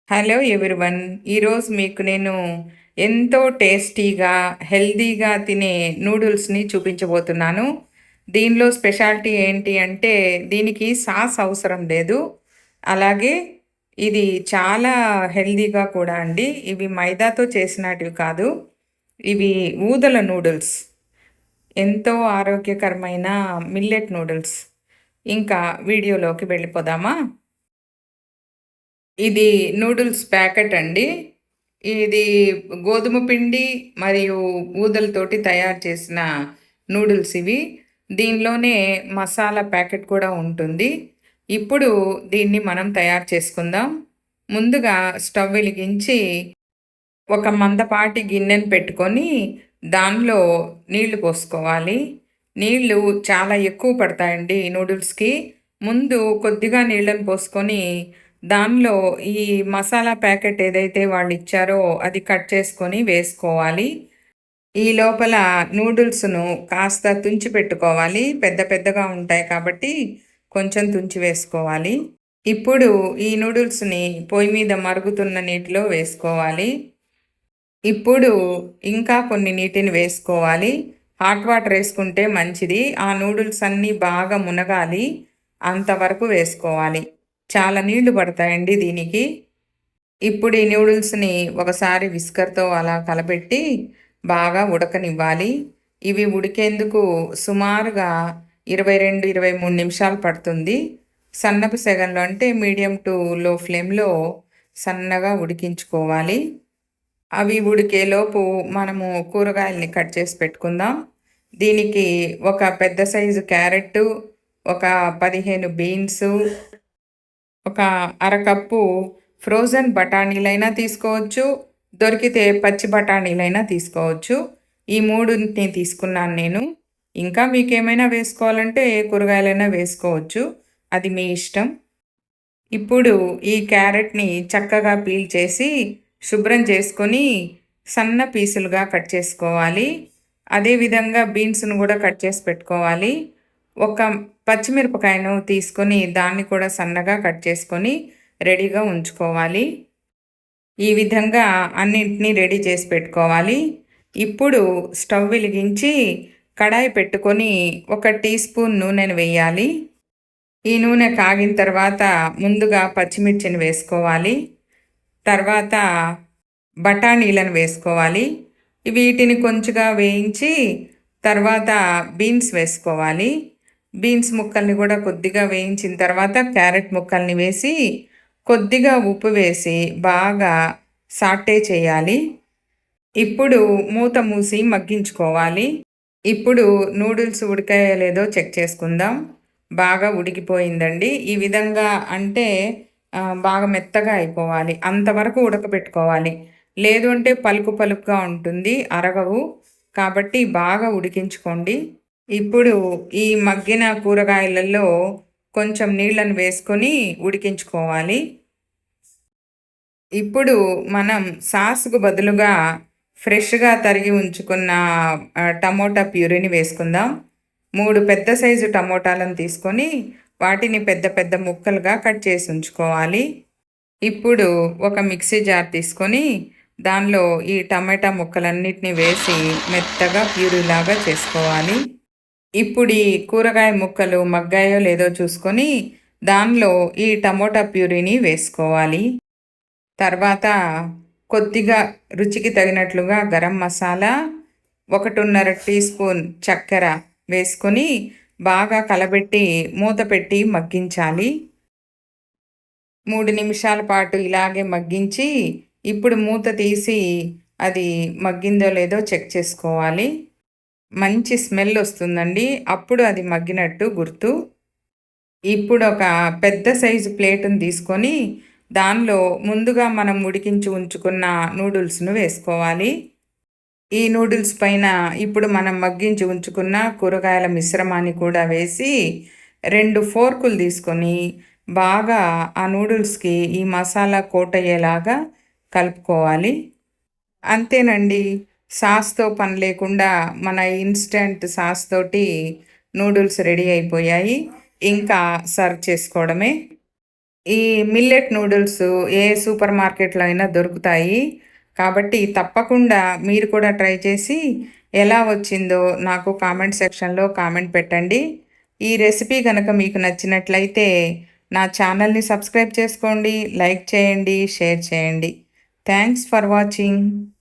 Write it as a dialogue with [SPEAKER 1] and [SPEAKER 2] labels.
[SPEAKER 1] Hello everyone. ఈరోజు మీకు నేను ఎంతో టేస్టీగా, హెల్తీగా తినే నూడిల్స్‌ని చూపించబోతున్నాను. దీనిలో స్పెషాలిటీ ఏంటి అంటే దీనికి సాస్ అవసరం లేదు. అలాగే ఇది చాలా హెల్తీగా కూడా అండి. ఇవి మైదాతో చేసినటివి కాదు. ఇవి ఊదల నూడిల్స్. ఎంతో ఆరోగ్యకరమైన మిల్లెట్ నూడిల్స్. ఇంకా వీడియోలోకి వెళ్ళిపోదామా? ఇది నూడిల్స్ ప్యాకెట్ అండి. ఇది గోధుమ పిండి మరియు ఊదలతోటి తయారు చేసిన నూడిల్స్ ఇవి. దీనిలోనే మసాలా ప్యాకెట్ కూడా ఉంటుంది. ఇప్పుడు దీన్ని మనం తయారు చేసుకుందాం. ముందుగా స్టవ్ వెలిగించి ఒక మందపాటి గిన్నెను పెట్టుకొని దానిలో నీళ్లు పోసుకోవాలి. నీళ్లు చాలా ఎక్కువ పడతాయండి ఈ నూడిల్స్‌కి. ముందు కొద్దిగా నీళ్ళని పోసుకొని దానిలో ఈ మసాలా ప్యాకెట్ ఏదైతే వాళ్ళిచ్చారో అది కట్ చేసుకొని వేసుకోవాలి. ఈ లోపల నూడిల్స్‌ను కాస్త తుంచి పెట్టుకోవాలి. పెద్ద పెద్దగా ఉంటాయి కాబట్టి కొంచెం తుంచి వేసుకోవాలి. ఇప్పుడు ఈ నూడిల్స్‌ని పొయ్యి మీద మరుగుతున్న నీటిలో వేసుకోవాలి. ఇప్పుడు ఇంకా కొన్ని నీటిని వేసుకోవాలి. హాట్ వాటర్ వేసుకుంటే మంచిది. ఆ నూడిల్స్ అన్నీ బాగా మునగాలి. అంతవరకు వేసుకోవాలి. చాలా నీళ్లు పడతాయండి దీనికి. ఇప్పుడు ఈ నూడిల్స్‌ని ఒకసారి విస్కర్‌తో అలా కలబెట్టి బాగా ఉడకనివ్వాలి. ఇవి ఉడికేందుకు సుమారుగా 22, 23 నిమిషాలు పడుతుంది. సన్నపు సెగంలో అంటే మీడియం టు లో ఫ్లేమ్‌లో సన్నగా ఉడికించుకోవాలి. అవి ఉడికేలోపు మనము కూరగాయల్ని కట్ చేసి పెట్టుకుందాం. దీనికి ఒక పెద్ద సైజు క్యారెట్టు, ఒక 15 బీన్సు, ఒక అరకప్పు ఫ్రోజన్ బఠానీలైనా తీసుకోవచ్చు. దొరికితే పచ్చి బఠానీలైనా తీసుకోవచ్చు. ఈ మూడుని తీసుకున్నాను నేను. ఇంకా మీకేమైనా వేసుకోవాలంటే ఏ కూరగాయలైనా వేసుకోవచ్చు. అది మీ ఇష్టం. ఇప్పుడు ఈ క్యారెట్‌ని చక్కగా పీల్ చేసి, శుభ్రం చేసుకొని, సన్న పీసులుగా కట్ చేసుకోవాలి. అదేవిధంగా బీన్స్‌ను గూడా కట్ చేసి పెట్టుకోవాలి. ఒక పచ్చిమిరపకాయను తీసుకొని, దాన్ని కూడా సన్నగా కట్ చేసుకొని, రెడీగా ఉంచుకోవాలి. ఈ విధంగా అన్నింటినీ రెడీ చేసి పెట్టుకోవాలి. ఇప్పుడు స్టవ్ వెలిగించి, కడాయి పెట్టుకొని, ఒక టీ స్పూన్ నూనెను వేయాలి. ఈ నూనె కాగిన తర్వాత ముందుగా పచ్చిమిర్చిని వేసుకోవాలి. తర్వాత బఠానీలను వేసుకోవాలి. వీటిని కొంచెంగా వేయించి తర్వాత బీన్స్ వేసుకోవాలి. బీన్స్ ముక్కల్ని కూడా కొద్దిగా వేయించిన తర్వాత క్యారెట్ ముక్కల్ని వేసి కొద్దిగా ఉప్పు వేసి బాగా సాటే చేయాలి. ఇప్పుడు మూత మూసి మగ్గించుకోవాలి. ఇప్పుడు నూడిల్స్ ఉడికాయో లేదో చెక్ చేసుకుందాం. బాగా ఉడికిపోయిందండి. ఈ విధంగా అంటే బాగా మెత్తగా అయిపోవాలి. అంతవరకు ఉడకబెట్టుకోవాలి. లేదు అంటే పలుకు పలుకుగా ఉంటుంది, అరగవు. కాబట్టి బాగా ఉడికించుకోండి. ఇప్పుడు ఈ మగ్గిన కూరగాయలలో కొంచెం నీళ్ళను వేసుకొని ఉడికించుకోవాలి. ఇప్పుడు మనం సాస్‌కు బదులుగా ఫ్రెష్‌గా తరిగి ఉంచుకున్న టమోటా ప్యూరీని వేసుకుందాం. 3 పెద్ద సైజు టమోటాలను తీసుకొని వాటిని పెద్ద పెద్ద ముక్కలుగా కట్ చేసి ఉంచుకోవాలి. ఇప్పుడు ఒక మిక్సీ జార్ తీసుకొని దానిలో ఈ టమాటా ముక్కలన్నిటిని వేసి మెత్తగా ప్యూరీలాగా చేసుకోవాలి. ఇప్పుడు ఈ కూరగాయ ముక్కలు మగ్గాయో లేదో చూసుకొని దానిలో ఈ టమోటా ప్యూరీని వేసుకోవాలి. తర్వాత కొద్దిగా రుచికి తగినట్లుగా గరం మసాలా, 1.5 టీ స్పూన్ చక్కెర వేసుకొని బాగా కలబెట్టి మూత పెట్టి మగ్గించాలి. 3 నిమిషాల పాటు ఇలాగే మగ్గించి ఇప్పుడు మూత తీసి అది మగ్గిందో లేదో చెక్ చేసుకోవాలి. మంచి స్మెల్ వస్తుందండి. అప్పుడు అది మగ్గినట్టు గుర్తు. ఇప్పుడు ఒక పెద్ద సైజు ప్లేటుని తీసుకొని దానిలో ముందుగా మనం ఉడికించి ఉంచుకున్న నూడిల్స్‌ను వేసుకోవాలి. ఈ నూడిల్స్ పైన ఇప్పుడు మనం మగ్గించి ఉంచుకున్న కూరగాయల మిశ్రమాన్ని కూడా వేసి 2 ఫోర్కులు తీసుకొని బాగా ఆ నూడిల్స్‌కి ఈ మసాలా కోటయ్యేలాగా కలుపుకోవాలి. అంతేనండి. సాస్‌తో పని లేకుండా మన ఇన్‌స్టంట్ సాస్ తోటి నూడిల్స్ రెడీ అయిపోయాయి. ఇంకా సర్వ్ చేసుకోవడమే. ఈ మిల్లెట్ నూడిల్స్ ఏ సూపర్ మార్కెట్‌లో అయినా దొరుకుతాయి. కాబట్టి తప్పకుండా మీరు కూడా ట్రై చేసి ఎలా వచ్చిందో నాకు కామెంట్ సెక్షన్‌లో కామెంట్ పెట్టండి. ఈ రెసిపీ గనక మీకు నచ్చినట్లయితే నా ఛానల్‌ని సబ్స్క్రైబ్ చేసుకోండి, లైక్ చేయండి, షేర్ చేయండి. Thanks for watching.